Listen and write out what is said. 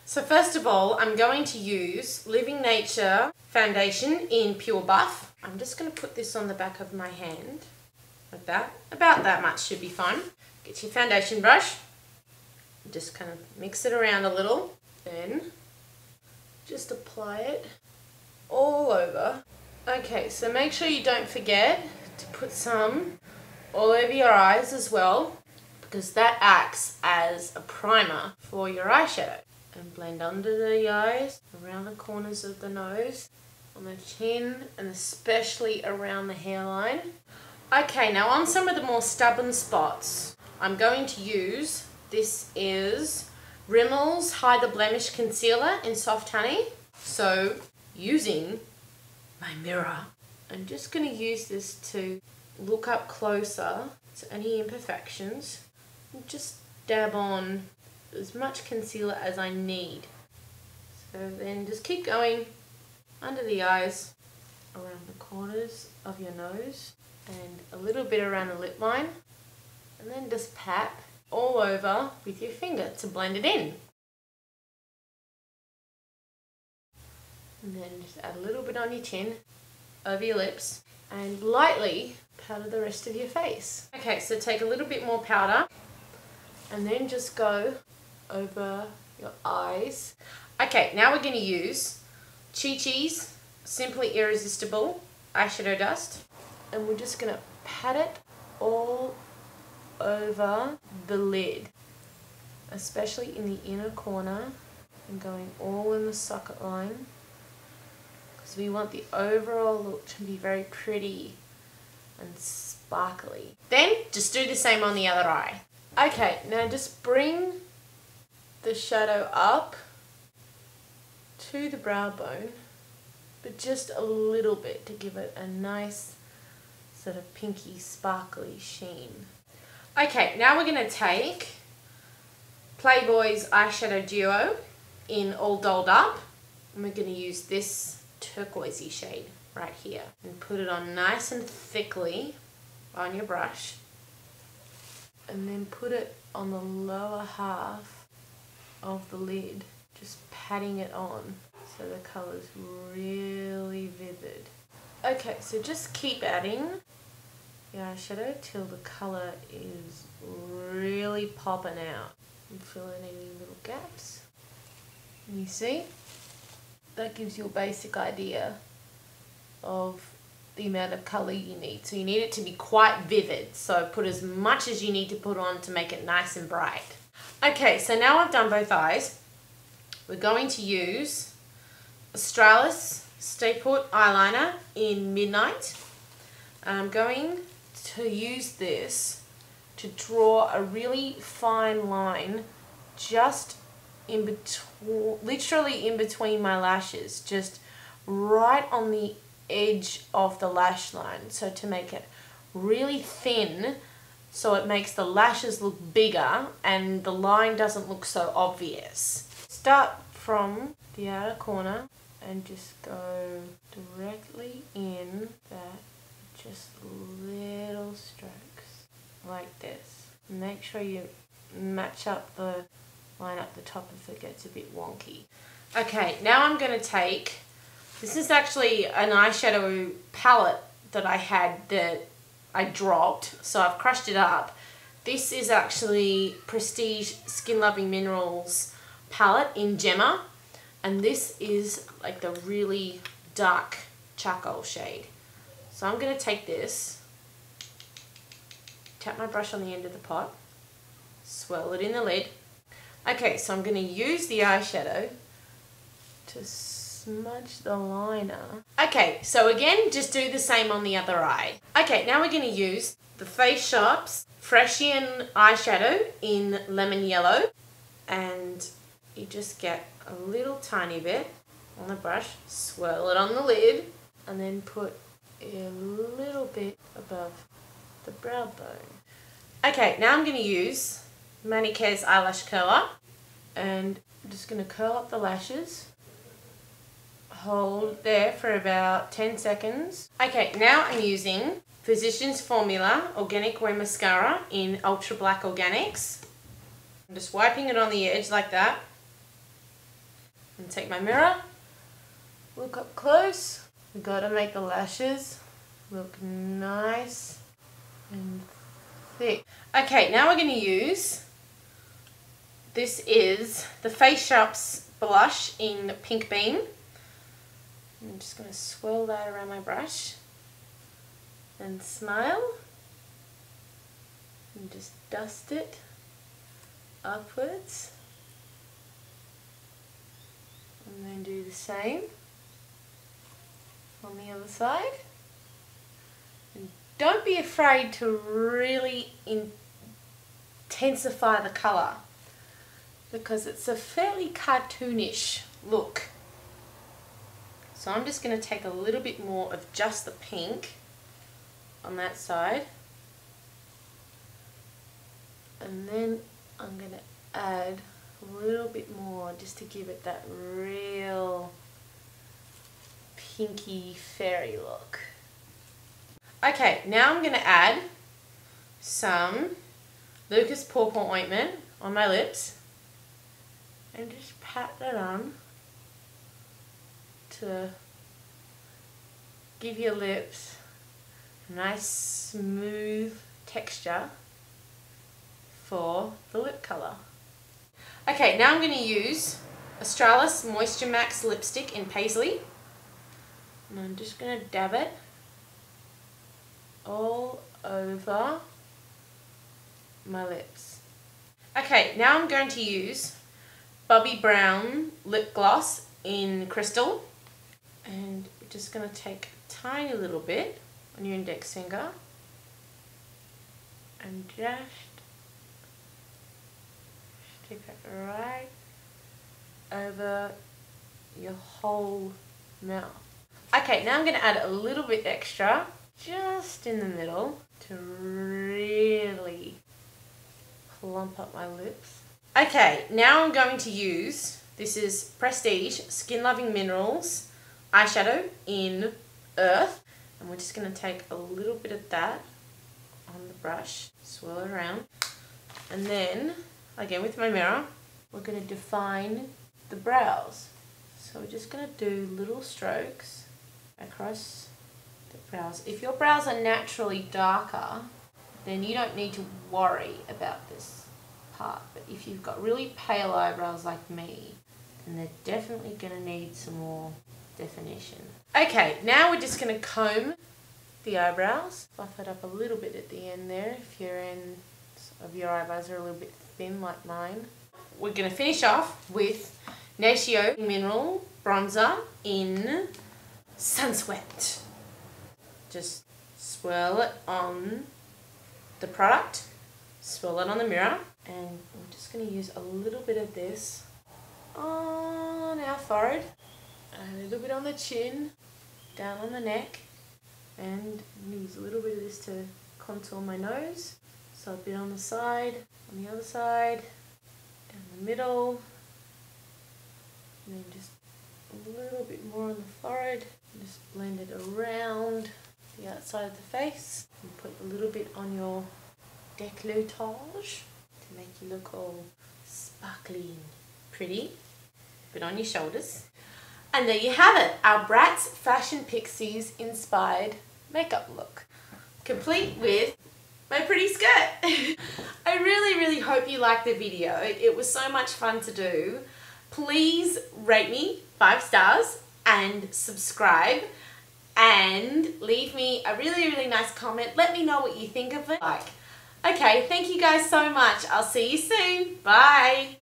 So first of all, I'm going to use Living Nature foundation in Pure Buff. I'm just going to put this on the back of my hand, like that. About that much should be fine. Get your foundation brush, just kind of mix it around a little, then just apply it all over. Okay, so make sure you don't forget to put some all over your eyes as well, because that acts as a primer for your eyeshadow. And blend under the eyes, around the corners of the nose, on the chin, and especially around the hairline. Okay, now on some of the more stubborn spots, I'm going to use, this is Rimmel's Hide the Blemish Concealer in Soft Honey. So, using my mirror, I'm just going to use this to look up closer to any imperfections and just dab on as much concealer as I need. So then just keep going under the eyes, around the corners of your nose, and a little bit around the lip line, and then just pat all over with your finger to blend it in. And then just add a little bit on your chin, over your lips, and lightly powder the rest of your face. Okay, so take a little bit more powder, and then just go over your eyes. Okay, now we're going to use Pixiez Simply Irresistible eyeshadow dust, and we're just going to pat it all over the lid, especially in the inner corner, and going all in the socket line, because we want the overall look to be very pretty and sparkly. Then just do the same on the other eye. Okay, now just bring the shadow up to the brow bone, but just a little bit to give it a nice sort of pinky sparkly sheen. Okay, now we're going to take Playboy's eyeshadow duo in All Dolled Up, and we're going to use this turquoisey shade right here and put it on nice and thickly on your brush, and then put it on the lower half of the lid, just patting it on so the colour's really vivid. Okay, so just keep adding the eyeshadow till the colour is really popping out, and fill in any little gaps. And you see, that gives you a basic idea of the amount of colour you need. So you need it to be quite vivid, so put as much as you need to put on to make it nice and bright. Okay, so now I've done both eyes. We're going to use Socialise Stay Put eyeliner in Midnight. I'm going to use this to draw a really fine line just in between, literally in between my lashes, just right on the edge of the lash line, so to make it really thin, so it makes the lashes look bigger and the line doesn't look so obvious. Start from the outer corner and just go directly in that, just little strokes like this. Make sure you match up the line up the top if it gets a bit wonky. Okay, now I'm going to take, this is actually an eyeshadow palette that I had that I dropped, so I've crushed it up. This is actually Prestige Skin Loving Minerals palette in Gemma, and this is like the really dark charcoal shade. So I'm going to take this, tap my brush on the end of the pot, swirl it in the lid. Okay, so I'm going to use the eyeshadow to smudge the liner. Okay, so again, just do the same on the other eye. Okay, now we're going to use the Face Shop's Freshian eyeshadow in Lemon Yellow, and you just get a little tiny bit on the brush, swirl it on the lid, and then put a little bit above the brow bone. Okay, now I'm going to use Manicare's eyelash curler, and I'm just going to curl up the lashes. Hold there for about 10 seconds. Okay, now I'm using Physicians Formula Organic Wear Mascara in Ultra Black Organics. I'm just wiping it on the edge like that. And take my mirror, look up close. We gotta make the lashes look nice and thick. Okay, now we're gonna use, this is the Face Shop's blush in Pink Bean. I'm just gonna swirl that around my brush and smile and just dust it upwards. And then do the same on the other side. And don't be afraid to really intensify the colour, because it's a fairly cartoonish look. So I'm just going to take a little bit more of just the pink on that side. And then I'm going to add a little bit more just to give it that real pinky fairy look. Okay, now I'm going to add some Lucas Paw Ointment on my lips and just pat that on to give your lips a nice smooth texture for the lip colour. Okay, now I'm going to use Socialise Moisture Max lipstick in Paisley, and I'm just going to dab it all over my lips. Okay, now I'm going to use Bobbi Brown lip gloss in Crystal, and we're just going to take a tiny little bit on your index finger and just stick it right over your whole mouth. Okay, now I'm going to add a little bit extra just in the middle to really plump up my lips. Okay, now I'm going to use, this is Prestige Skin Loving Minerals eyeshadow in Earth, and we're just going to take a little bit of that on the brush, swirl it around, and then again with my mirror we're going to define the brows. So we're just going to do little strokes across the brows. If your brows are naturally darker, then you don't need to worry about this part, but if you've got really pale eyebrows like me, then they're definitely going to need some more definition. Okay, now we're just going to comb the eyebrows, buff it up a little bit at the end there if your ends of your eyebrows are a little bit thin like mine. We're going to finish off with Natio Mineral Bronzer in Sunswept. Just swirl it on the product, swirl it on the mirror, and I'm just going to use a little bit of this on our forehead, a little bit on the chin, down on the neck, and use a little bit of this to contour my nose. So a bit on the side, on the other side, down the middle, and then just a little bit more on the forehead. Just blend it around the outside of the face and put a little bit on your décolletage to make you look all sparkly and pretty. Bit on your shoulders. And there you have it, our Bratz Fashion Pixiez inspired makeup look, complete with my pretty skirt. I really hope you liked the video. It was so much fun to do. Please rate me 5 stars and subscribe and leave me a really nice comment. Let me know what you think of it. Okay, thank you guys so much. I'll see you soon. Bye.